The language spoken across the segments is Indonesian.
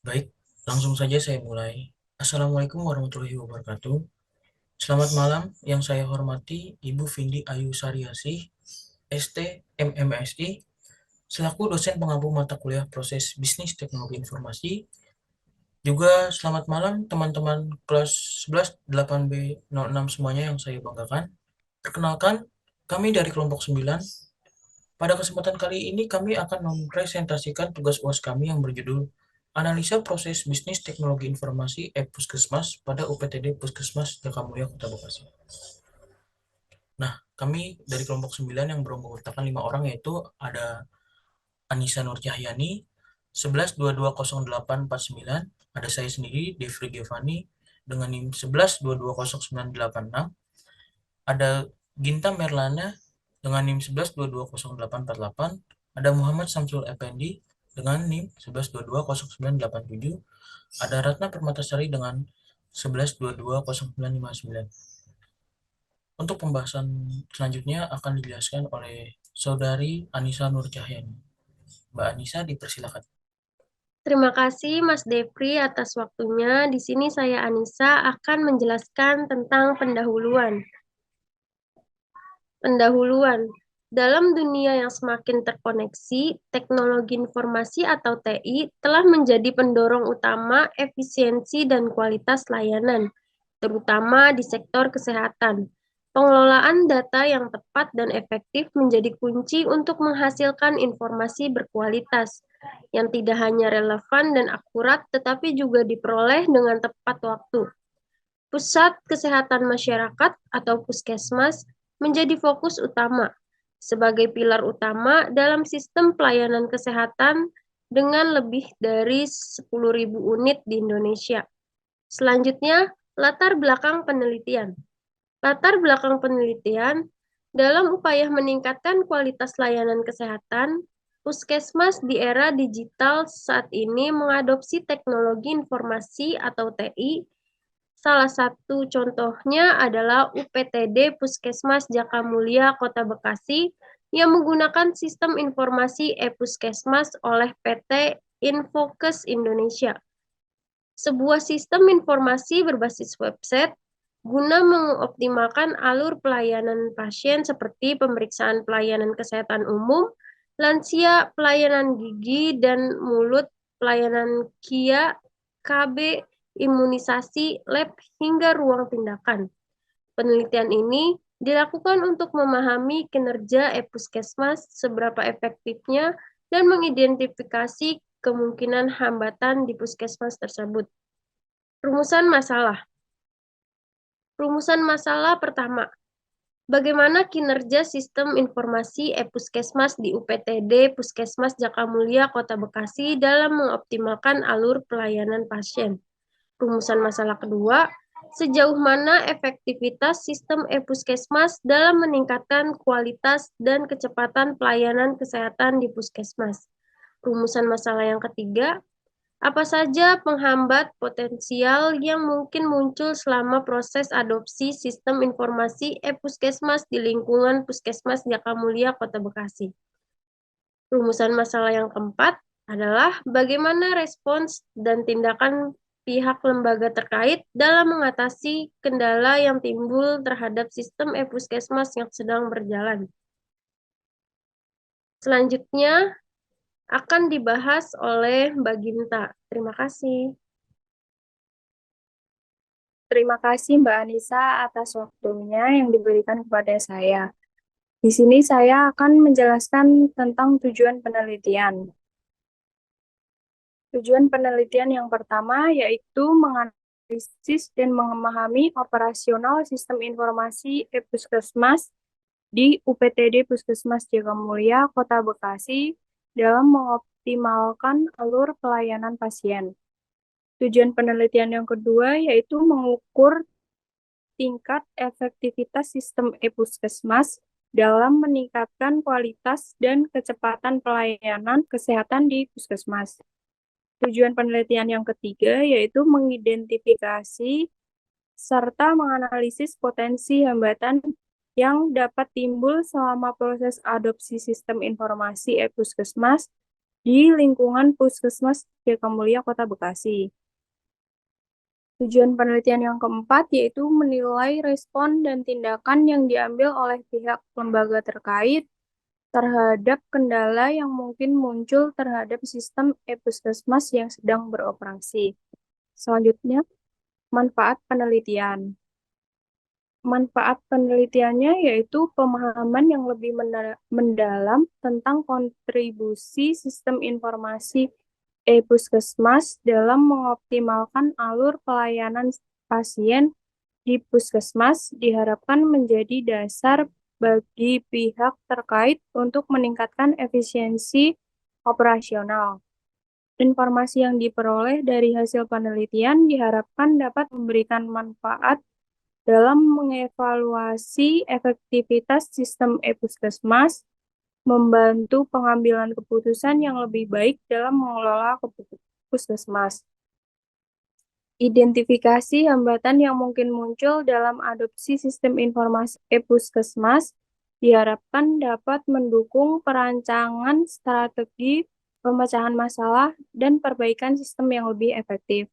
Baik, langsung saja saya mulai. Assalamualaikum warahmatullahi wabarakatuh. Selamat malam yang saya hormati Ibu Vindi Ayu Sariasih, ST, MMSI, selaku dosen pengampu mata kuliah proses bisnis teknologi informasi. Juga selamat malam teman-teman kelas 11 8B06 semuanya yang saya banggakan. Perkenalkan, kami dari kelompok 9. Pada kesempatan kali ini kami akan mempresentasikan tugas UAS kami yang berjudul Analisa Proses Bisnis Teknologi Informasi Puskesmas pada UPTD Puskesmas Jakamulya Kota Bekasi. Nah, kami dari kelompok 9 yang beranggotakan 5 orang yaitu ada Anissa Nur Cahyani 11220849, ada saya sendiri Devri Giovanni dengan NIM 11220986, ada Ginta Merlana dengan NIM 11220848, ada Muhammad Samsul Effendi dengan NIM 11220987, ada Ratna Permatasari dengan 11220959. Untuk pembahasan selanjutnya akan dijelaskan oleh Saudari Anissa Nur Cahyani. Mbak Anissa dipersilakan. Terima kasih Mas Depri atas waktunya. Di sini saya Anissa akan menjelaskan tentang pendahuluan. Pendahuluan. Dalam dunia yang semakin terkoneksi, teknologi informasi atau TI telah menjadi pendorong utama efisiensi dan kualitas layanan, terutama di sektor kesehatan. Pengelolaan data yang tepat dan efektif menjadi kunci untuk menghasilkan informasi berkualitas yang tidak hanya relevan dan akurat, tetapi juga diperoleh dengan tepat waktu. Pusat Kesehatan Masyarakat atau Puskesmas menjadi fokus utama sebagai pilar utama dalam sistem pelayanan kesehatan dengan lebih dari 10.000 unit di Indonesia. Selanjutnya, latar belakang penelitian. Latar belakang penelitian dalam upaya meningkatkan kualitas layanan kesehatan, Puskesmas di era digital saat ini mengadopsi teknologi informasi atau TI. Salah satu contohnya adalah UPTD Puskesmas Jakamulya Kota Bekasi yang menggunakan sistem informasi e-Puskesmas oleh PT Infokes Indonesia. Sebuah sistem informasi berbasis website guna mengoptimalkan alur pelayanan pasien seperti pemeriksaan pelayanan kesehatan umum, lansia, pelayanan gigi dan mulut, pelayanan KIA, KB, imunisasi, lab, hingga ruang tindakan. Penelitian ini dilakukan untuk memahami kinerja e-Puskesmas, seberapa efektifnya, dan mengidentifikasi kemungkinan hambatan di puskesmas tersebut. Rumusan masalah. Rumusan masalah pertama, bagaimana kinerja sistem informasi e-Puskesmas di UPTD Puskesmas Jakamulya Kota Bekasi dalam mengoptimalkan alur pelayanan pasien? Rumusan masalah kedua, sejauh mana efektivitas sistem e-Puskesmas dalam meningkatkan kualitas dan kecepatan pelayanan kesehatan di Puskesmas? Rumusan masalah yang ketiga, apa saja penghambat potensial yang mungkin muncul selama proses adopsi sistem informasi e-Puskesmas di lingkungan Puskesmas Jakamulya Kota Bekasi? Rumusan masalah yang keempat adalah bagaimana respons dan tindakan pihak lembaga terkait dalam mengatasi kendala yang timbul terhadap sistem e-Puskesmas yang sedang berjalan. Selanjutnya akan dibahas oleh Mbak Ginta. Terima kasih. Terima kasih Mbak Anissa atas waktunya yang diberikan kepada saya. Di sini saya akan menjelaskan tentang tujuan penelitian. Tujuan penelitian yang pertama yaitu menganalisis dan memahami operasional sistem informasi e-Puskesmas di UPTD Puskesmas Jagamulya, Kota Bekasi dalam mengoptimalkan alur pelayanan pasien. Tujuan penelitian yang kedua yaitu mengukur tingkat efektivitas sistem e-Puskesmas dalam meningkatkan kualitas dan kecepatan pelayanan kesehatan di Puskesmas. Tujuan penelitian yang ketiga yaitu mengidentifikasi serta menganalisis potensi hambatan yang dapat timbul selama proses adopsi sistem informasi e-Puskesmas di lingkungan Puskesmas Jakamulia, Kota Bekasi. Tujuan penelitian yang keempat yaitu menilai respon dan tindakan yang diambil oleh pihak lembaga terkait terhadap kendala yang mungkin muncul terhadap sistem e-puskesmas yang sedang beroperasi. Selanjutnya, manfaat penelitian. Manfaat penelitiannya yaitu pemahaman yang lebih mendalam tentang kontribusi sistem informasi e-puskesmas dalam mengoptimalkan alur pelayanan pasien di puskesmas diharapkan menjadi dasar bagi pihak terkait untuk meningkatkan efisiensi operasional. Informasi yang diperoleh dari hasil penelitian diharapkan dapat memberikan manfaat dalam mengevaluasi efektivitas sistem e-puskesmas, membantu pengambilan keputusan yang lebih baik dalam mengelola puskesmas. Identifikasi hambatan yang mungkin muncul dalam adopsi sistem informasi e-puskesmas diharapkan dapat mendukung perancangan strategi pemecahan masalah dan perbaikan sistem yang lebih efektif.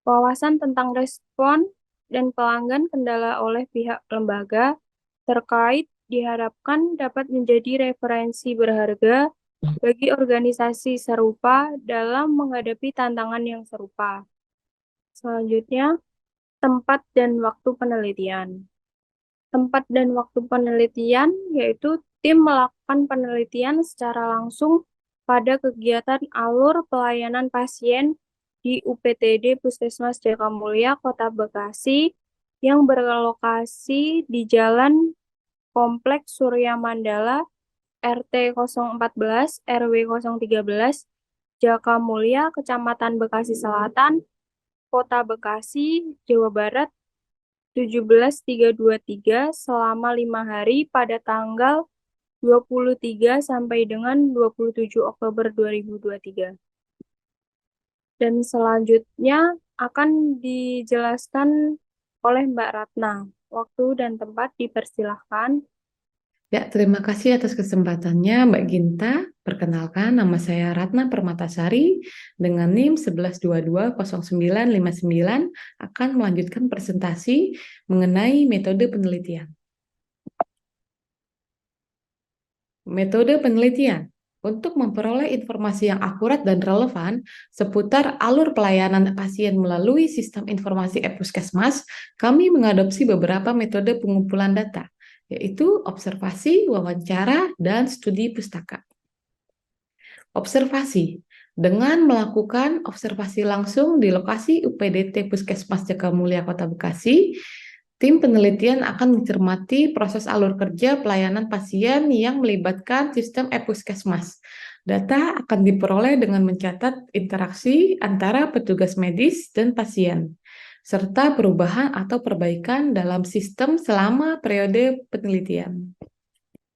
Wawasan tentang respon dan pelanggan kendala oleh pihak lembaga terkait diharapkan dapat menjadi referensi berharga bagi organisasi serupa dalam menghadapi tantangan yang serupa. Selanjutnya, tempat dan waktu penelitian. Tempat dan waktu penelitian yaitu tim melakukan penelitian secara langsung pada kegiatan alur pelayanan pasien di UPTD Puskesmas Jakamulia, Kota Bekasi, yang berlokasi di Jalan Kompleks Surya Mandala, RT 014, RW 013, Jakamulia, Kecamatan Bekasi Selatan, Kota Bekasi, Jawa Barat, 17.323 selama 5 hari pada tanggal 23 sampai dengan 27 Oktober 2023. Dan selanjutnya akan dijelaskan oleh Mbak Ratna. Waktu dan tempat dipersilahkan. Ya, terima kasih atas kesempatannya Mbak Ginta. Perkenalkan, nama saya Ratna Permatasari dengan NIM 11220959 akan melanjutkan presentasi mengenai metode penelitian. Metode penelitian. Untuk memperoleh informasi yang akurat dan relevan seputar alur pelayanan pasien melalui sistem informasi e-puskesmas, kami mengadopsi beberapa metode pengumpulan data, yaitu observasi, wawancara, dan studi pustaka. Observasi. Dengan melakukan observasi langsung di lokasi UPDT Puskesmas Jakamulia Kota Bekasi, tim penelitian akan mencermati proses alur kerja pelayanan pasien yang melibatkan sistem e-puskesmas. Data akan diperoleh dengan mencatat interaksi antara petugas medis dan pasien, serta perubahan atau perbaikan dalam sistem selama periode penelitian.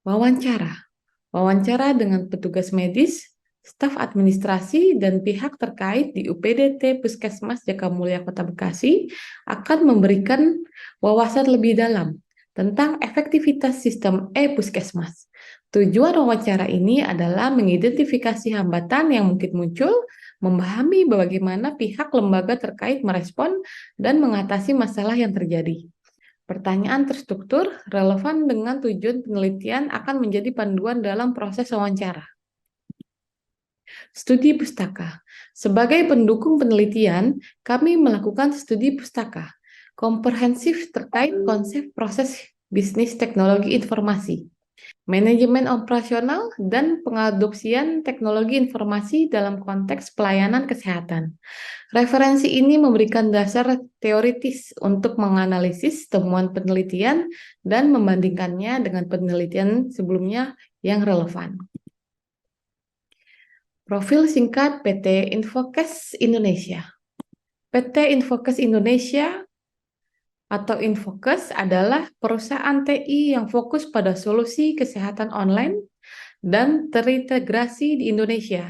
Wawancara. Wawancara dengan petugas medis, staf administrasi, dan pihak terkait di UPDT Puskesmas Jakamulia Kota Bekasi akan memberikan wawasan lebih dalam tentang efektivitas sistem e-puskesmas. Tujuan wawancara ini adalah mengidentifikasi hambatan yang mungkin muncul, memahami bagaimana pihak lembaga terkait merespon dan mengatasi masalah yang terjadi. Pertanyaan terstruktur, relevan dengan tujuan penelitian akan menjadi panduan dalam proses wawancara. Studi pustaka. Sebagai pendukung penelitian, kami melakukan studi pustaka komprehensif terkait konsep proses bisnis teknologi informasi, manajemen operasional, dan pengadopsian teknologi informasi dalam konteks pelayanan kesehatan. Referensi ini memberikan dasar teoritis untuk menganalisis temuan penelitian dan membandingkannya dengan penelitian sebelumnya yang relevan. Profil singkat PT Infokes Indonesia. PT Infokes Indonesia atau Infokes adalah perusahaan TI yang fokus pada solusi kesehatan online dan terintegrasi di Indonesia.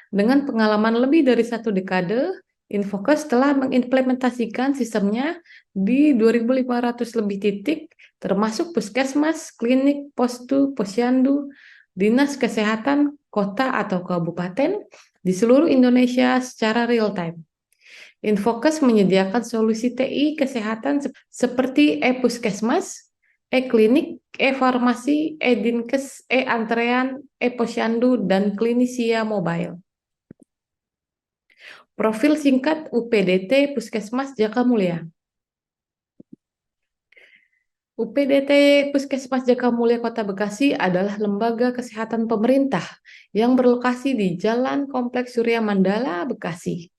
Dengan pengalaman lebih dari 1 dekade, Infokes telah mengimplementasikan sistemnya di 2.500 lebih titik, termasuk puskesmas, klinik, postu, posyandu, dinas kesehatan, kota atau kabupaten di seluruh Indonesia secara real time. Infokes menyediakan solusi TI kesehatan seperti e-puskesmas, e-klinik, e-farmasi, e-dinkes, e-antrean, e-posyandu, dan klinisia mobile. Profil singkat UPDT Puskesmas Jakamulia. UPDT Puskesmas Jakamulia Kota Bekasi adalah lembaga kesehatan pemerintah yang berlokasi di Jalan Kompleks Surya Mandala, Bekasi.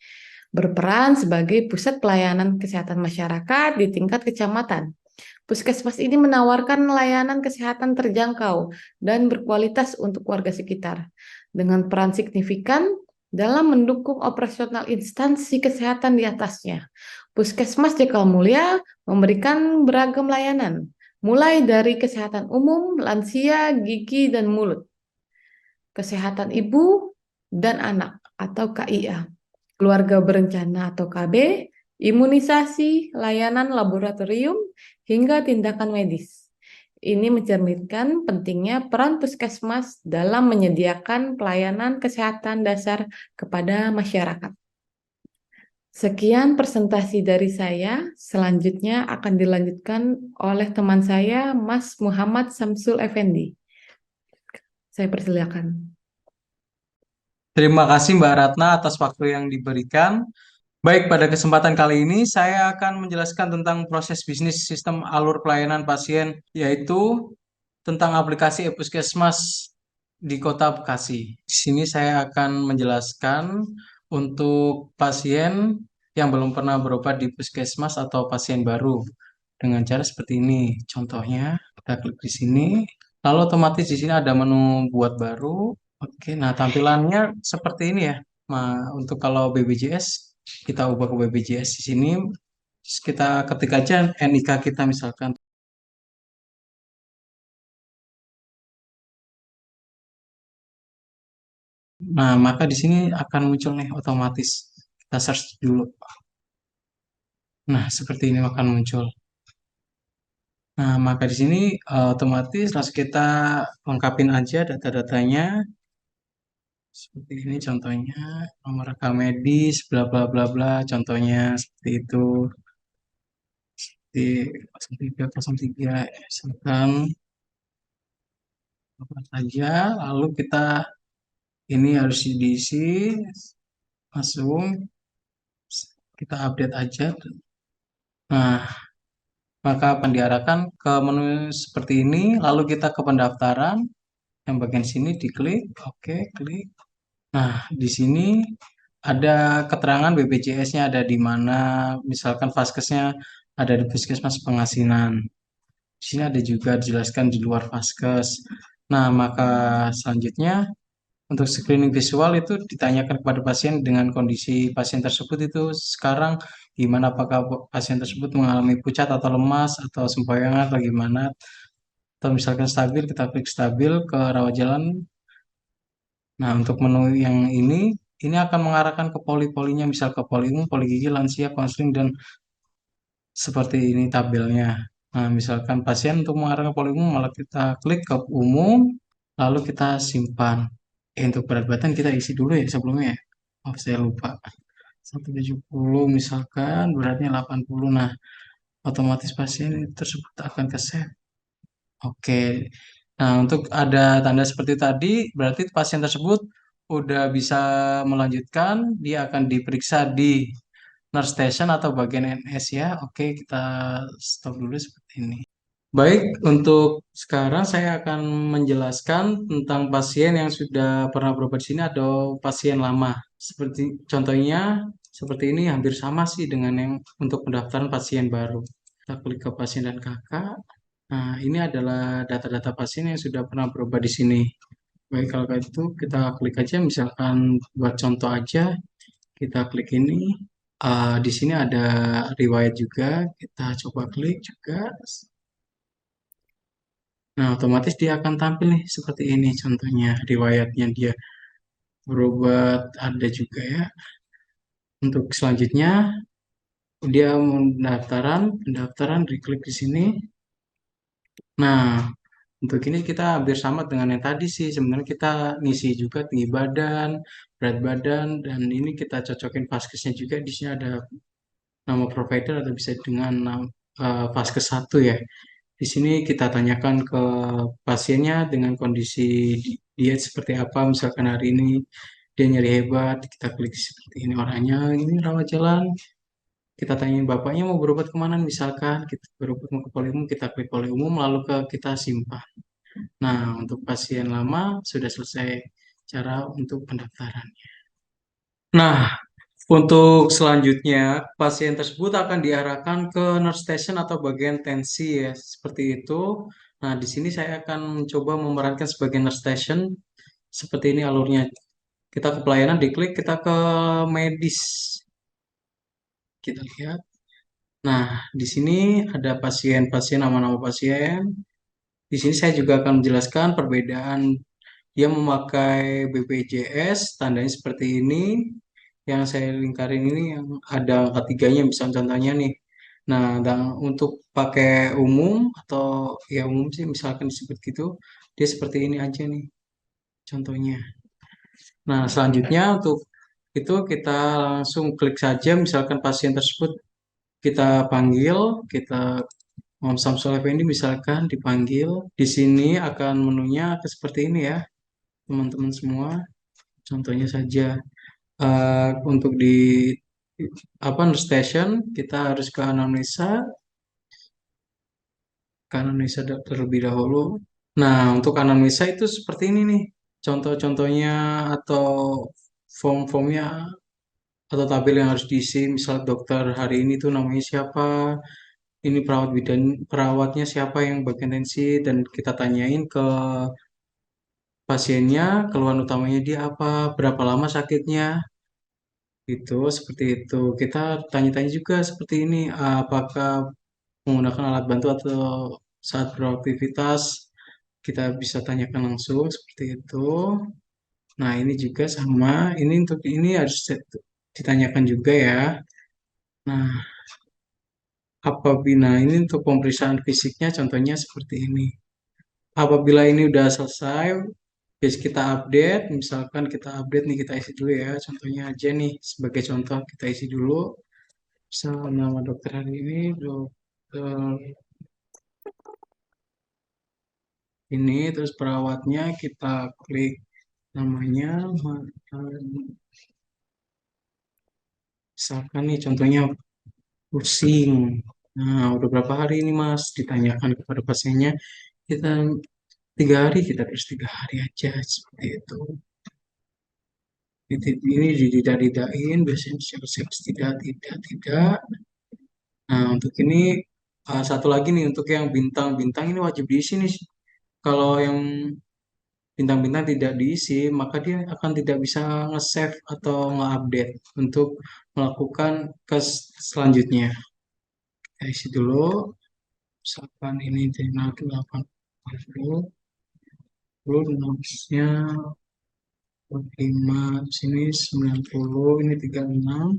Berperan sebagai pusat pelayanan kesehatan masyarakat di tingkat kecamatan. Puskesmas ini menawarkan layanan kesehatan terjangkau dan berkualitas untuk warga sekitar, dengan peran signifikan dalam mendukung operasional instansi kesehatan di atasnya. Puskesmas Jakamulia memberikan beragam layanan, mulai dari kesehatan umum, lansia, gigi, dan mulut, kesehatan ibu dan anak atau KIA, keluarga berencana atau KB, imunisasi, layanan laboratorium, hingga tindakan medis. Ini mencerminkan pentingnya peran puskesmas dalam menyediakan pelayanan kesehatan dasar kepada masyarakat. Sekian presentasi dari saya. Selanjutnya akan dilanjutkan oleh teman saya, Mas Muhammad Samsul Effendi. Saya persilakan. Terima kasih Mbak Ratna atas waktu yang diberikan. Baik, pada kesempatan kali ini saya akan menjelaskan tentang proses bisnis sistem alur pelayanan pasien, yaitu tentang aplikasi e-puskesmas di Kota Bekasi. Di sini saya akan menjelaskan untuk pasien yang belum pernah berobat di puskesmas atau pasien baru dengan cara seperti ini. Contohnya, kita klik di sini, lalu otomatis di sini ada menu buat baru. Oke, nah tampilannya seperti ini ya. Nah, untuk kalau BPJS, kita ubah ke BPJS di sini, terus kita ketik aja NIK kita misalkan. Nah, maka di sini akan muncul nih otomatis. Kita search dulu. Nah, seperti ini akan muncul. Nah, maka di sini otomatis langsung kita lengkapin aja data-datanya. Seperti ini contohnya, nomor rekam medis, bla bla bla bla, contohnya seperti itu. Di 0303, misalkan apa saja, lalu kita ini harus diisi, langsung kita update aja. Nah, maka akan diarahkan ke menu seperti ini, lalu kita ke pendaftaran, yang bagian sini diklik, oke, klik. Nah, di sini ada keterangan BPJS-nya ada di mana, misalkan vaskesnya ada di Puskesmas Pengasinan. Di sini ada juga dijelaskan di luar vaskes. Nah, maka selanjutnya untuk screening visual itu ditanyakan kepada pasien dengan kondisi pasien tersebut itu sekarang gimana, apakah pasien tersebut mengalami pucat atau lemas atau sempoyongan atau gimana. Atau misalkan stabil, kita klik stabil ke rawat jalan. Nah, untuk menu yang ini akan mengarahkan ke poli-polinya, misal ke poli umum, poli gigi, lansia, konseling, dan seperti ini tabelnya. Nah, misalkan pasien untuk mengarah ke poli umum, malah kita klik ke umum, lalu kita simpan. Untuk berat badan kita isi dulu ya sebelumnya ya. Oh, saya lupa. 170 misalkan, beratnya 80. Nah, otomatis pasien tersebut akan ke save. Oke. Nah, untuk ada tanda seperti tadi, berarti pasien tersebut udah bisa melanjutkan, dia akan diperiksa di nurse station atau bagian NS ya. Oke, kita stop dulu seperti ini. Baik, untuk sekarang saya akan menjelaskan tentang pasien yang sudah pernah berobat di sini atau pasien lama. Seperti contohnya seperti ini hampir sama sih dengan yang untuk pendaftaran pasien baru. Kita klik ke pasien dan kakak. Nah, ini adalah data-data pasien yang sudah pernah berobat di sini. Baik, kalau kayak itu kita klik aja, misalkan buat contoh aja, kita klik ini. Di sini ada riwayat juga, kita coba klik juga. Nah, otomatis dia akan tampil nih seperti ini contohnya, riwayatnya dia berobat ada juga ya. Untuk selanjutnya, dia pendaftaran, diklik di sini. Nah, Untuk ini kita hampir sama dengan yang tadi sih. Sebenarnya kita ngisi juga tinggi badan, berat badan, dan ini kita cocokin vaskesnya juga. Di sini ada nama provider atau bisa dengan vaskes satu ya. Di sini kita tanyakan ke pasiennya dengan kondisi diet seperti apa. Misalkan hari ini dia nyeri hebat, kita klik seperti ini orangnya, ini rawat jalan. Kita tanyain bapaknya mau berobat kemana, misalkan kita berobat mau ke poli umum, kita klik poli umum, lalu ke kita simpan. Nah, untuk pasien lama sudah selesai cara untuk pendaftaran. Nah, untuk selanjutnya, pasien tersebut akan diarahkan ke nurse station atau bagian tensi ya, seperti itu. Nah, di sini saya akan mencoba memerankan sebagai nurse station. Seperti ini alurnya. Kita ke pelayanan, diklik, kita ke medis. Kita lihat. Nah, di sini ada pasien-pasien, nama-nama pasien. Di sini saya juga akan menjelaskan perbedaan dia memakai BPJS, tandanya seperti ini. Yang saya lingkarin ini yang ada angka tiganya, misalnya contohnya nih. Nah, dan untuk pakai umum atau ya umum sih misalkan disebut gitu, dia seperti ini aja nih contohnya. Nah, selanjutnya untuk itu kita langsung klik saja, misalkan pasien tersebut kita panggil, kita Om Samsul Effendi misalkan dipanggil. Di sini akan menunya seperti ini ya, teman-teman semua. Contohnya saja untuk di apa station kita harus ke anamnesa terlebih dahulu. Nah, untuk anamnesa itu seperti ini nih. Contoh-contohnya atau form-formnya atau tabel yang harus diisi. Misal dokter hari ini tuh namanya siapa, ini perawatnya siapa yang bagian tensi, dan kita tanyain ke pasiennya keluhan utamanya dia apa, berapa lama sakitnya, gitu seperti itu. Kita tanya-tanya juga seperti ini, apakah menggunakan alat bantu atau saat beraktivitas kita bisa tanyakan langsung seperti itu. Nah, ini juga sama, ini untuk ini harus ditanyakan juga ya. Nah, apabila ini untuk pemeriksaan fisiknya contohnya seperti ini. Apabila ini udah selesai, bis kita update, misalkan kita update nih, kita isi dulu ya. Contohnya aja nih, sebagai contoh kita isi dulu. Misal nama dokter hari ini, dokter ini, terus perawatnya kita klik namanya, misalkan nih contohnya pusing. Nah, udah berapa hari ini Mas? Ditanyakan kepada pasiennya, kita 3 hari, kita terus 3 hari aja seperti itu. Ini didain biasanya siap-siap tidak. Nah, untuk ini satu lagi nih untuk yang bintang-bintang ini wajib diisi nih. Kalau yang bintang-bintang tidak diisi, maka dia akan tidak bisa nge-save atau nge-update untuk melakukan ke selanjutnya. Kita isi dulu, misalkan ini channel 80, lalu nomornya 45, sini 90, ini 36,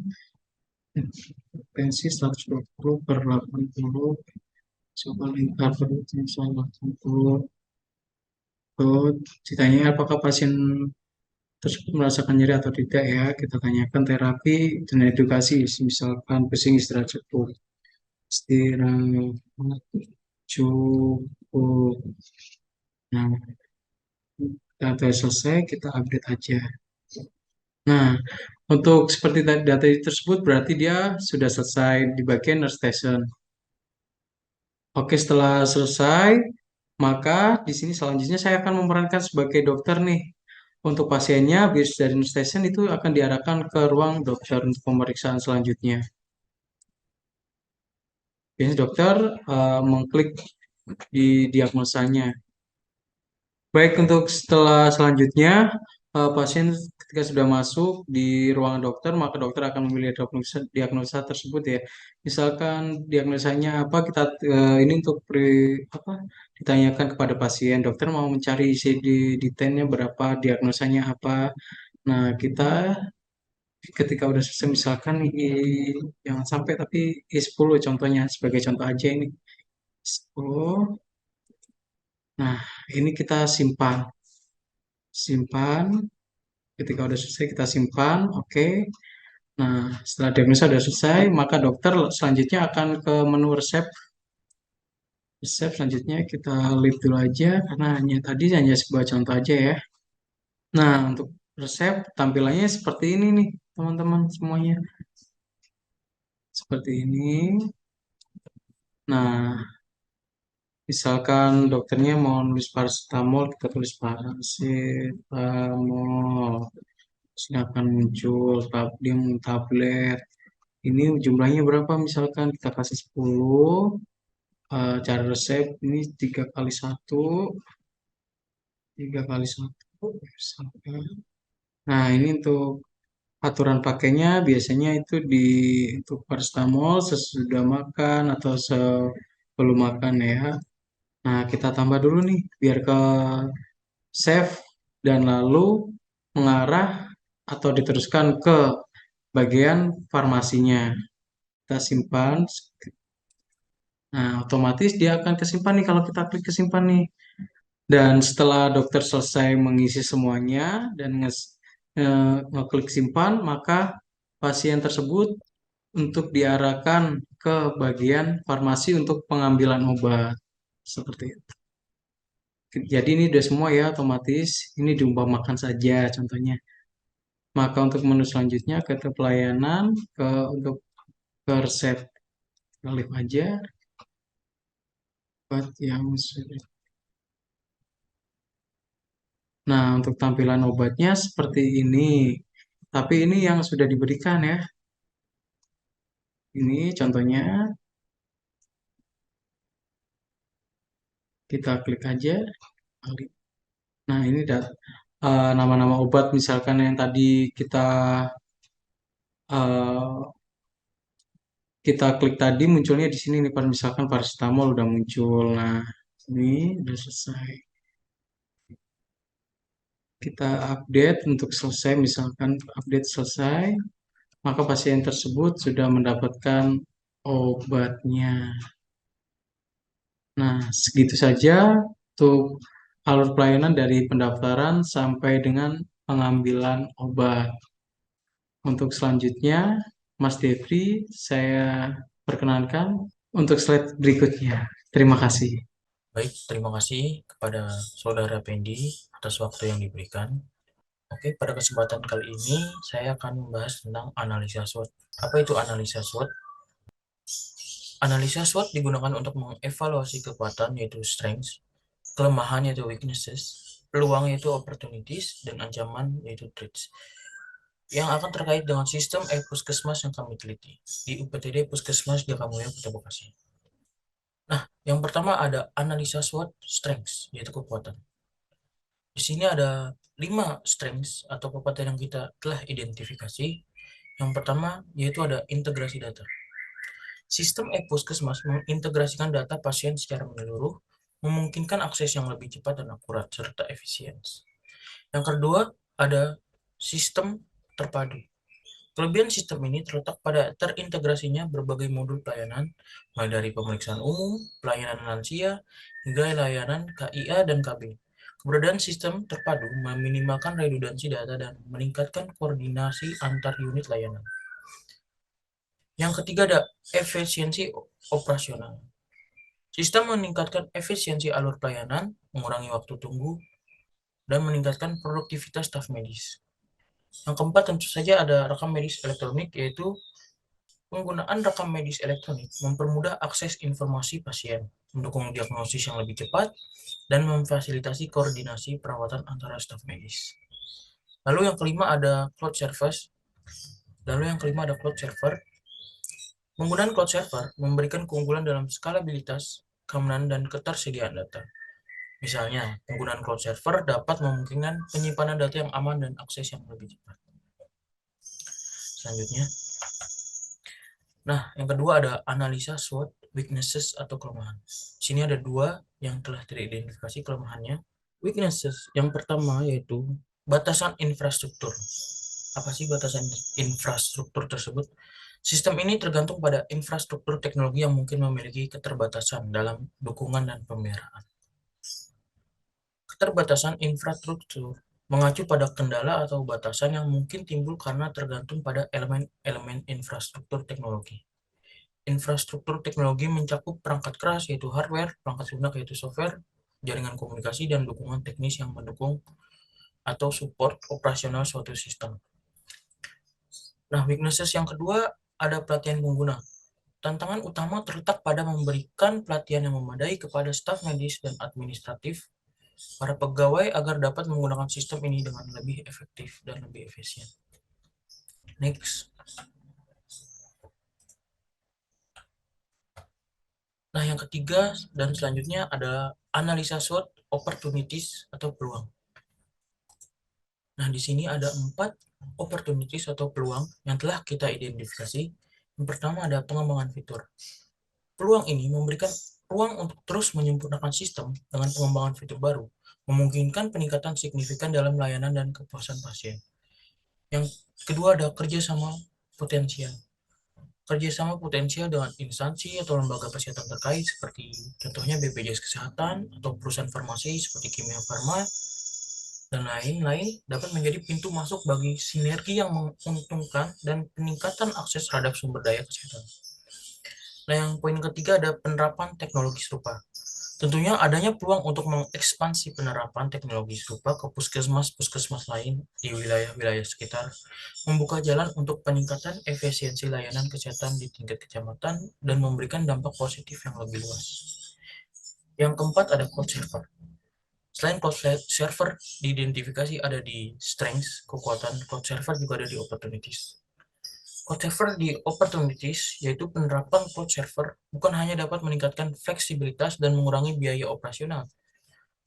tensi 120 per 80, coba lingkar perutnya 180. Lalu ditanya apakah pasien tersebut merasakan nyeri atau tidak ya, kita tanyakan terapi dan edukasi, misalkan pusing istirahat cukup, istirahat cukup. Nah, data selesai, kita update aja. Nah, untuk seperti data tersebut berarti dia sudah selesai di bagian nurse station. Oke, setelah selesai, maka di sini selanjutnya saya akan memerankan sebagai dokter nih. Untuk pasiennya, habis dari nurse station itu akan diarahkan ke ruang dokter untuk pemeriksaan selanjutnya. Biasanya dokter mengklik di diagnosanya. Baik, untuk setelah selanjutnya, pasien ketika sudah masuk di ruangan dokter, maka dokter akan memilih diagnosa tersebut ya. Misalkan diagnosanya apa, kita ini untuk apa, ditanyakan kepada pasien, dokter mau mencari ICD detailnya berapa, diagnosanya apa. Nah, kita ketika udah selesai misalkan jangan sampai tapi I10 contohnya, sebagai contoh aja ini. 10 Nah, ini kita simpan. Simpan. Ketika udah selesai kita simpan. Oke. Nah, setelah diagnosa sudah selesai, maka dokter selanjutnya akan ke menu resep. Resep selanjutnya kita lihat dulu aja, karena hanya sebuah contoh aja ya. Nah, untuk resep tampilannya seperti ini nih, teman-teman semuanya. Seperti ini. Nah, misalkan dokternya mau nulis paracetamol, kita tulis paracetamol. Sini akan muncul tablet. Ini jumlahnya berapa? Misalkan kita kasih 10. Cara resep ini 3 kali 1. 3 kali 1. Misalkan. Nah, ini untuk aturan pakainya biasanya itu untuk paracetamol sesudah makan atau sebelum makan ya. Nah, kita tambah dulu nih biar ke save dan lalu mengarah atau diteruskan ke bagian farmasinya. Kita simpan. Nah, otomatis dia akan kesimpan nih kalau kita klik kesimpan nih. Dan setelah dokter selesai mengisi semuanya dan ngeklik simpan, maka pasien tersebut untuk diarahkan ke bagian farmasi untuk pengambilan obat. Seperti itu. Jadi ini udah semua ya otomatis. Ini diumpamakan saja contohnya. Maka untuk menu selanjutnya ke pelayanan, untuk ke resep. Klik aja. Obat yang sudah. Nah, untuk tampilan obatnya seperti ini. Tapi ini yang sudah diberikan ya. Ini contohnya. Kita klik aja. Nah, ini nama-nama obat misalkan yang tadi eh, kita klik tadi munculnya di sini nih, misalkan paracetamol udah muncul. Nah, ini udah selesai. Kita update untuk selesai, misalkan update selesai, maka pasien tersebut sudah mendapatkan obatnya. Nah, segitu saja untuk alur pelayanan dari pendaftaran sampai dengan pengambilan obat. Untuk selanjutnya, Mas Devri, saya perkenankan untuk slide berikutnya. Terima kasih. Baik, terima kasih kepada Saudara Pendi atas waktu yang diberikan. Oke, pada kesempatan kali ini saya akan membahas tentang analisa SWOT. Apa itu analisa SWOT? Analisa SWOT digunakan untuk mengevaluasi kekuatan yaitu strengths, kelemahan yaitu weaknesses, peluang yaitu opportunities, dan ancaman yaitu threats yang akan terkait dengan sistem puskesmas yang kami teliti di UPTD Puskesmas Jakamulia Kota Bekasi. Nah, yang pertama ada analisa SWOT strengths yaitu kekuatan. Di sini ada 5 strengths atau kekuatan yang kita telah identifikasi. Yang pertama yaitu ada integrasi data. Sistem e-puskesmas mengintegrasikan data pasien secara menyeluruh, memungkinkan akses yang lebih cepat dan akurat serta efisien. Yang kedua ada sistem terpadu. Kelebihan sistem ini terletak pada terintegrasinya berbagai modul pelayanan, mulai dari pemeriksaan umum, pelayanan lansia, hingga layanan KIA dan KB. Keberadaan sistem terpadu meminimalkan redundansi data dan meningkatkan koordinasi antar unit layanan. Yang ketiga ada efisiensi operasional. Sistem meningkatkan efisiensi alur pelayanan, mengurangi waktu tunggu, dan meningkatkan produktivitas staf medis. Yang keempat tentu saja ada rekam medis elektronik, yaitu penggunaan rekam medis elektronik mempermudah akses informasi pasien, mendukung diagnosis yang lebih cepat, dan memfasilitasi koordinasi perawatan antara staf medis. Lalu yang kelima ada cloud service. Penggunaan cloud server memberikan keunggulan dalam skalabilitas, keamanan, dan ketersediaan data. Misalnya, penggunaan cloud server dapat memungkinkan penyimpanan data yang aman dan akses yang lebih cepat. Selanjutnya, yang kedua ada analisa SWOT, weaknesses atau kelemahan. Di sini ada 2 yang telah teridentifikasi kelemahannya. Weaknesses, yang pertama yaitu batasan infrastruktur. Apa sih batasan infrastruktur tersebut? Sistem ini tergantung pada infrastruktur teknologi yang mungkin memiliki keterbatasan dalam dukungan dan pemeliharaan. Keterbatasan infrastruktur mengacu pada kendala atau batasan yang mungkin timbul karena tergantung pada elemen-elemen infrastruktur teknologi. Infrastruktur teknologi mencakup perangkat keras yaitu hardware, perangkat lunak yaitu software, jaringan komunikasi, dan dukungan teknis yang mendukung atau support operasional suatu sistem. Nah, weaknesses yang kedua ada pelatihan pengguna. Tantangan utama terletak pada memberikan pelatihan yang memadai kepada staf medis dan administratif para pegawai agar dapat menggunakan sistem ini dengan lebih efektif dan lebih efisien. Next. Nah, yang ketiga dan selanjutnya ada analisa SWOT, opportunities atau peluang. Nah, di sini ada 4 opportunities atau peluang yang telah kita identifikasi. Yang pertama ada pengembangan fitur. Peluang ini memberikan ruang untuk terus menyempurnakan sistem dengan pengembangan fitur baru, memungkinkan peningkatan signifikan dalam layanan dan kepuasan pasien. Yang kedua ada kerjasama potensial. Kerjasama potensial dengan instansi atau lembaga kesehatan terkait seperti contohnya BPJS Kesehatan atau perusahaan farmasi seperti Kimia Farma dan lain-lain dapat menjadi pintu masuk bagi sinergi yang menguntungkan dan peningkatan akses terhadap sumber daya kesehatan. Nah, yang poin ketiga ada penerapan teknologi serupa. Tentunya adanya peluang untuk mengekspansi penerapan teknologi serupa ke puskesmas-puskesmas lain di wilayah-wilayah sekitar, membuka jalan untuk peningkatan efisiensi layanan kesehatan di tingkat kecamatan, dan memberikan dampak positif yang lebih luas. Yang keempat ada cloud server. Selain cloud server diidentifikasi ada di strengths, kekuatan cloud server juga ada di opportunities. Cloud server di opportunities, yaitu penerapan cloud server bukan hanya dapat meningkatkan fleksibilitas dan mengurangi biaya operasional,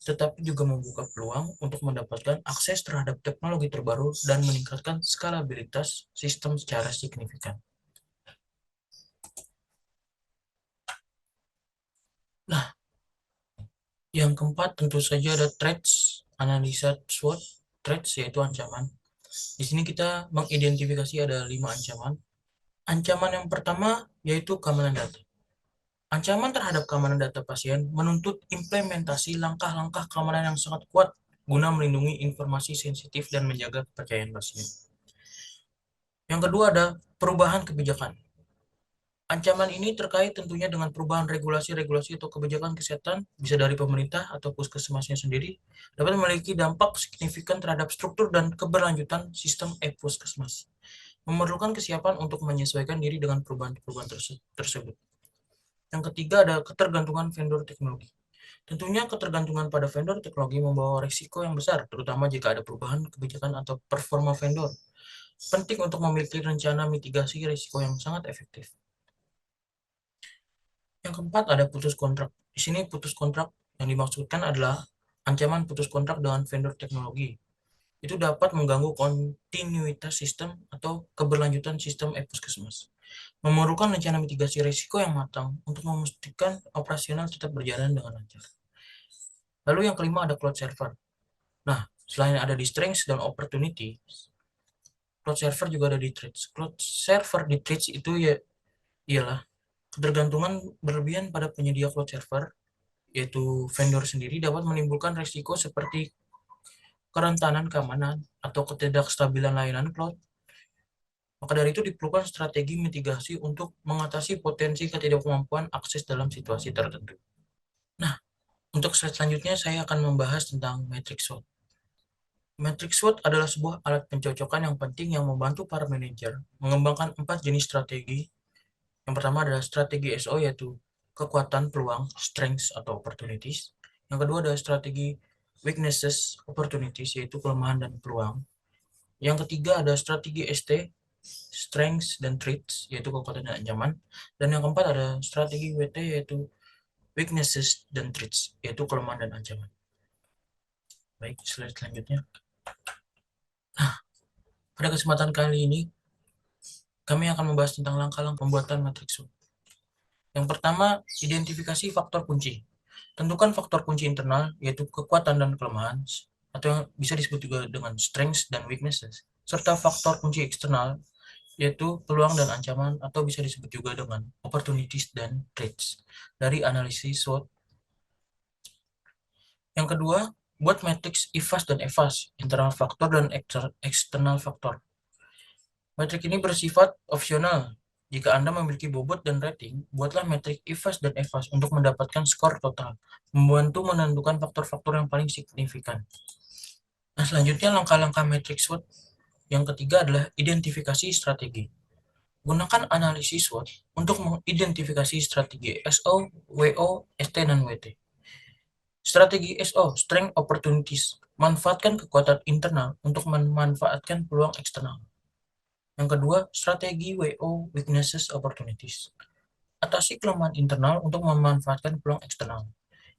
tetapi juga membuka peluang untuk mendapatkan akses terhadap teknologi terbaru dan meningkatkan skalabilitas sistem secara signifikan. Nah, yang keempat tentu saja ada threats, analisa SWOT, threats yaitu ancaman. Di sini kita mengidentifikasi ada 5 ancaman. Ancaman yang pertama yaitu keamanan data. Ancaman terhadap keamanan data pasien menuntut implementasi langkah-langkah keamanan yang sangat kuat guna melindungi informasi sensitif dan menjaga kepercayaan pasien. Yang kedua ada perubahan kebijakan. Ancaman ini terkait tentunya dengan perubahan regulasi-regulasi atau kebijakan kesehatan, bisa dari pemerintah atau puskesmasnya sendiri, dapat memiliki dampak signifikan terhadap struktur dan keberlanjutan sistem e-puskesmas. Memerlukan kesiapan untuk menyesuaikan diri dengan perubahan-perubahan tersebut. Yang ketiga ada ketergantungan vendor teknologi. Tentunya ketergantungan pada vendor teknologi membawa risiko yang besar, terutama jika ada perubahan kebijakan atau performa vendor. Penting untuk memiliki rencana mitigasi risiko yang sangat efektif. Yang keempat ada putus kontrak. Di sini putus kontrak yang dimaksudkan adalah ancaman putus kontrak dengan vendor teknologi. Itu dapat mengganggu kontinuitas sistem atau keberlanjutan sistem e-puskesmas. Memerlukan rencana mitigasi risiko yang matang untuk memastikan operasional tetap berjalan dengan lancar. Lalu yang kelima ada cloud server. Nah, selain ada di strengths dan opportunity, cloud server juga ada di threats. Cloud server di threats itu ialah ketergantungan berlebihan pada penyedia cloud server, yaitu vendor sendiri, dapat menimbulkan risiko seperti kerentanan keamanan atau ketidakstabilan layanan cloud. Maka dari itu diperlukan strategi mitigasi untuk mengatasi potensi ketidakmampuan akses dalam situasi tertentu. Nah, untuk slide selanjutnya saya akan membahas tentang matrix SWOT. Matrix SWOT adalah sebuah alat pencocokan yang penting yang membantu para manajer mengembangkan 4 jenis strategi. Yang pertama adalah strategi SO, yaitu kekuatan, peluang, strengths atau opportunities. Yang kedua adalah strategi weaknesses, opportunities, yaitu kelemahan dan peluang. Yang ketiga ada strategi ST, strengths dan threats, yaitu kekuatan dan ancaman. Dan yang keempat ada strategi WT, yaitu weaknesses dan threats, yaitu kelemahan dan ancaman. Baik, slide selanjutnya. Nah, pada kesempatan kali ini kami akan membahas tentang langkah-langkah pembuatan matriks SWOT. Yang pertama, identifikasi faktor kunci. Tentukan faktor kunci internal, yaitu kekuatan dan kelemahan, atau yang bisa disebut juga dengan strengths dan weaknesses, serta faktor kunci eksternal, yaitu peluang dan ancaman, atau bisa disebut juga dengan opportunities dan threats, dari analisis SWOT. Yang kedua, buat matriks IFAS dan EFAS, internal faktor dan eksternal faktor. Metrik ini bersifat opsional. Jika Anda memiliki bobot dan rating, buatlah metrik IFAS dan EFAS untuk mendapatkan skor total, membantu menentukan faktor-faktor yang paling signifikan. Nah, selanjutnya langkah-langkah metrik SWOT. Yang ketiga adalah identifikasi strategi. Gunakan analisis SWOT untuk mengidentifikasi strategi SO, WO, ST, dan WT. Strategi SO, Strength Opportunities. Manfaatkan kekuatan internal untuk memanfaatkan peluang eksternal. Yang kedua, strategi WO, Weaknesses Opportunities. Atasi kelemahan internal untuk memanfaatkan peluang eksternal.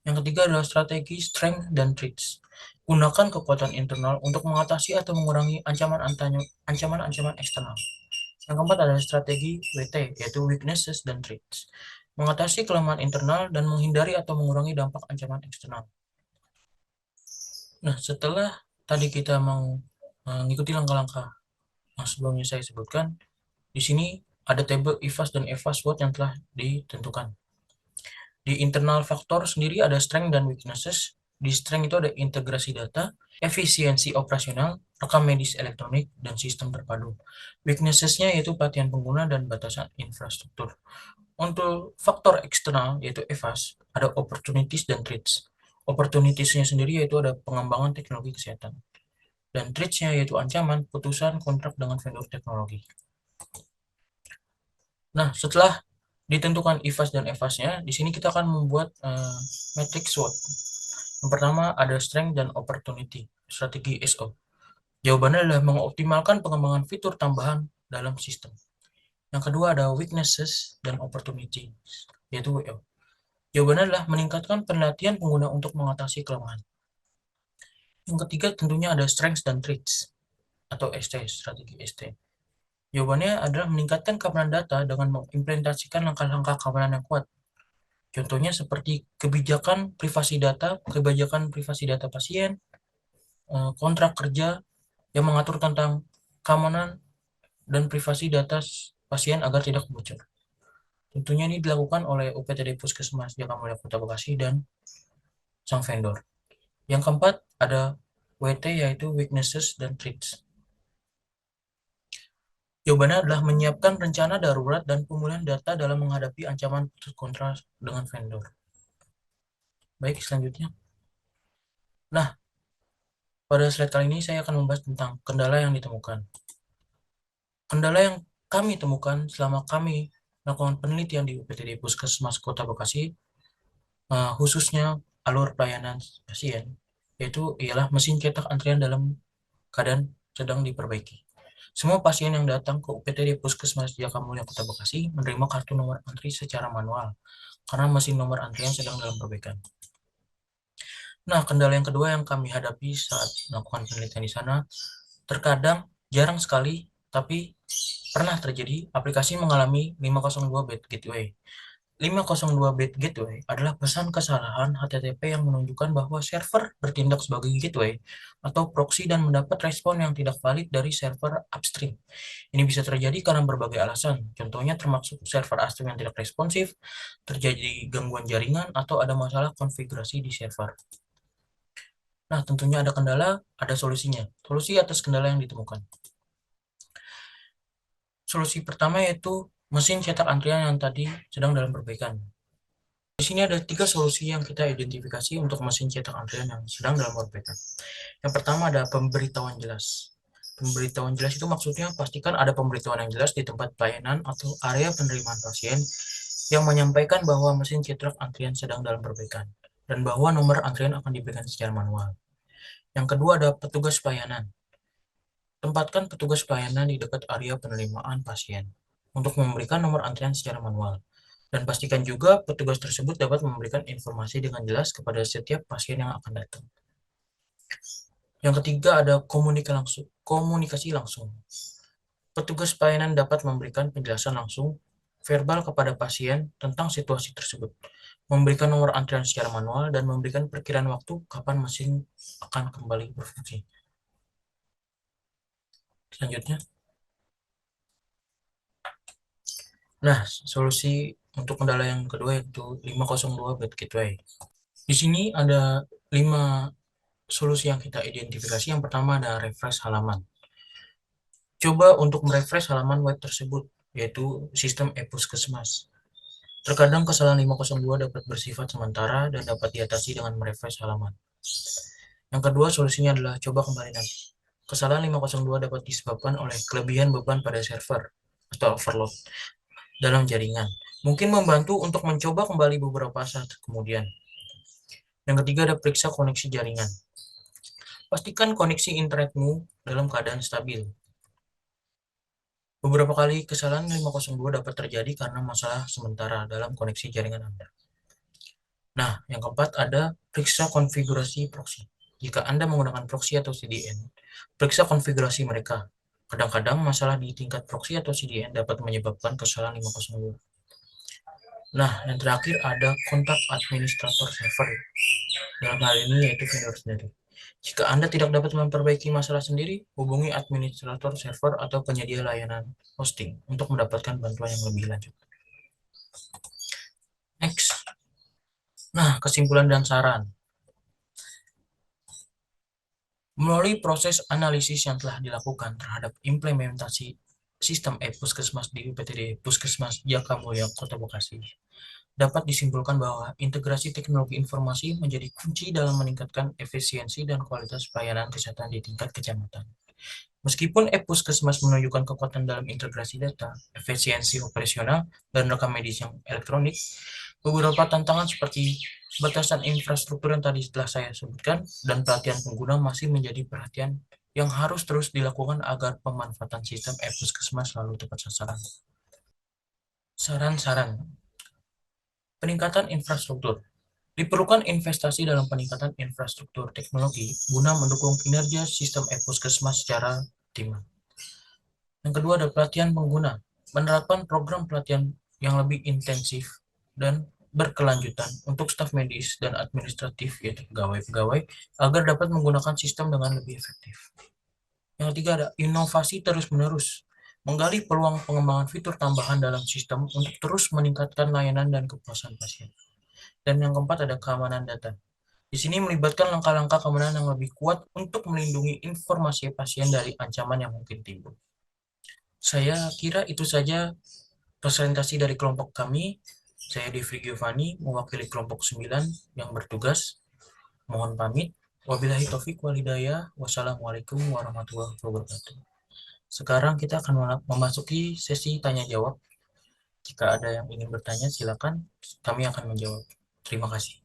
Yang ketiga adalah strategi Strength dan Threats. Gunakan kekuatan internal untuk mengatasi atau mengurangi ancaman-ancaman eksternal. Yang keempat adalah strategi WT, yaitu Weaknesses dan Threats. Mengatasi kelemahan internal dan menghindari atau mengurangi dampak ancaman eksternal. Nah, setelah tadi kita mengikuti langkah-langkah yang sebelumnya saya sebutkan, di sini ada tabel IFAS dan EFAS SWOT yang telah ditentukan. Di internal faktor sendiri ada strength dan weaknesses. Di strength itu ada integrasi data, efisiensi operasional, rekam medis elektronik, dan sistem terpadu. Weaknesses-nya yaitu pelatihan pengguna dan batasan infrastruktur. Untuk faktor eksternal yaitu EFAS, ada opportunities dan threats. Opportunities-nya sendiri yaitu ada pengembangan teknologi kesehatan. Dan threats-nya yaitu ancaman putusan kontrak dengan vendor teknologi. Nah, setelah ditentukan IFAS dan EFAS-nya, di sini kita akan membuat matrix SWOT. Yang pertama ada strength dan opportunity, strategi SO. Jawabannya adalah mengoptimalkan pengembangan fitur tambahan dalam sistem. Yang kedua ada weaknesses dan opportunity, yaitu WO. Jawabannya adalah meningkatkan pelatihan pengguna untuk mengatasi kelemahan. Yang ketiga tentunya ada strengths dan traits, atau ST, strategi ST. Jawabannya adalah meningkatkan keamanan data dengan mengimplementasikan langkah-langkah keamanan yang kuat. Contohnya seperti kebijakan privasi data pasien, kontrak kerja yang mengatur tentang keamanan dan privasi data pasien agar tidak bocor. Tentunya ini dilakukan oleh UPTD Puskesmas Jakamulia Kota Bekasi dan sang vendor. Yang keempat ada WT yaitu weaknesses dan threats. Jawabannya adalah menyiapkan rencana darurat dan pemulihan data dalam menghadapi ancaman putus kontrak dengan vendor. Baik, selanjutnya. Nah, pada slide kali ini saya akan membahas tentang kendala yang ditemukan. Kendala yang kami temukan selama kami melakukan penelitian di UPTD Puskesmas Kota Bekasi, khususnya alur pelayanan pasien, yaitu ialah mesin cetak antrian dalam keadaan sedang diperbaiki. Semua pasien yang datang ke UPTD Puskesmas Jakamulia Kota Bekasi menerima kartu nomor antri secara manual, karena mesin nomor antrian sedang dalam perbaikan. Nah, kendala yang kedua yang kami hadapi saat melakukan penelitian di sana, terkadang jarang sekali, tapi pernah terjadi aplikasi mengalami 502 bad gateway. 502 bit gateway adalah pesan kesalahan HTTP yang menunjukkan bahwa server bertindak sebagai gateway atau proxy dan mendapat respon yang tidak valid dari server upstream. Ini bisa terjadi karena berbagai alasan, contohnya termasuk server upstream yang tidak responsif, terjadi gangguan jaringan, atau ada masalah konfigurasi di server. Nah, tentunya ada kendala, ada solusinya. Solusi atas kendala yang ditemukan. Solusi pertama yaitu mesin cetak antrian yang tadi sedang dalam perbaikan. Di sini ada 3 solusi yang kita identifikasi untuk mesin cetak antrian yang sedang dalam perbaikan. Yang pertama ada pemberitahuan jelas. Pemberitahuan jelas itu maksudnya pastikan ada pemberitahuan yang jelas di tempat pelayanan atau area penerimaan pasien yang menyampaikan bahwa mesin cetak antrian sedang dalam perbaikan dan bahwa nomor antrian akan diberikan secara manual. Yang kedua ada petugas pelayanan. Tempatkan petugas pelayanan di dekat area penerimaan pasien untuk memberikan nomor antrian secara manual. Dan pastikan juga petugas tersebut dapat memberikan informasi dengan jelas kepada setiap pasien yang akan datang. Yang ketiga ada komunikasi langsung. Petugas pelayanan dapat memberikan penjelasan langsung verbal kepada pasien tentang situasi tersebut, memberikan nomor antrian secara manual, dan memberikan perkiraan waktu kapan mesin akan kembali berfungsi. Selanjutnya. Nah, solusi untuk kendala yang kedua yaitu 502 bad gateway. Di sini ada 5 solusi yang kita identifikasi yang pertama ada refresh halaman. Coba untuk merefresh halaman web tersebut, yaitu sistem e-Puskesmas. Terkadang kesalahan 502 dapat bersifat sementara dan dapat diatasi dengan merefresh halaman. Yang kedua, solusinya adalah coba kembali nanti. Kesalahan 502 dapat disebabkan oleh kelebihan beban pada server atau overload dalam jaringan. Mungkin membantu untuk mencoba kembali beberapa saat kemudian. Yang ketiga ada periksa koneksi jaringan. Pastikan koneksi internetmu dalam keadaan stabil. Beberapa kali kesalahan 502 dapat terjadi karena masalah sementara dalam koneksi jaringan Anda. Nah, yang keempat ada periksa konfigurasi proxy. Jika Anda menggunakan proxy atau CDN, periksa konfigurasi mereka. Kadang-kadang masalah di tingkat proxy atau CDN dapat menyebabkan kesalahan 502. Nah, yang terakhir ada kontak administrator server. Dalam hal ini yaitu vendor sendiri. Jika Anda tidak dapat memperbaiki masalah sendiri, hubungi administrator server atau penyedia layanan hosting untuk mendapatkan bantuan yang lebih lanjut. Next. Nah, kesimpulan dan saran. Melalui proses analisis yang telah dilakukan terhadap implementasi sistem e-Puskesmas di UPTD Puskesmas Jakamulya, Kota Bekasi, dapat disimpulkan bahwa integrasi teknologi informasi menjadi kunci dalam meningkatkan efisiensi dan kualitas pelayanan kesehatan di tingkat kecamatan. Meskipun e-Puskesmas menunjukkan kekuatan dalam integrasi data, efisiensi operasional, dan rekam medis yang elektronik, beberapa tantangan seperti batasan infrastruktur yang tadi telah saya sebutkan dan pelatihan pengguna masih menjadi perhatian yang harus terus dilakukan agar pemanfaatan sistem e-Puskesmas selalu tepat sasaran. Saran-saran. Peningkatan infrastruktur. Diperlukan investasi dalam peningkatan infrastruktur teknologi guna mendukung kinerja sistem e-Puskesmas secara optimal. Yang kedua ada pelatihan pengguna. Menerapkan program pelatihan yang lebih intensif dan berkelanjutan untuk staf medis dan administratif, yaitu pegawai-pegawai, agar dapat menggunakan sistem dengan lebih efektif. Yang ketiga ada inovasi terus-menerus. Menggali peluang pengembangan fitur tambahan dalam sistem untuk terus meningkatkan layanan dan kepuasan pasien. Dan yang keempat ada keamanan data. Di sini melibatkan langkah-langkah keamanan yang lebih kuat untuk melindungi informasi pasien dari ancaman yang mungkin timbul. Saya kira itu saja presentasi dari kelompok kami. Saya Devri Giovanni, mewakili kelompok 9 yang bertugas. Mohon pamit. Wabillahi taufik walhidayah. Wassalamualaikum warahmatullahi wabarakatuh. Sekarang kita akan memasuki sesi tanya-jawab. Jika ada yang ingin bertanya, silakan. Kami akan menjawab. Terima kasih.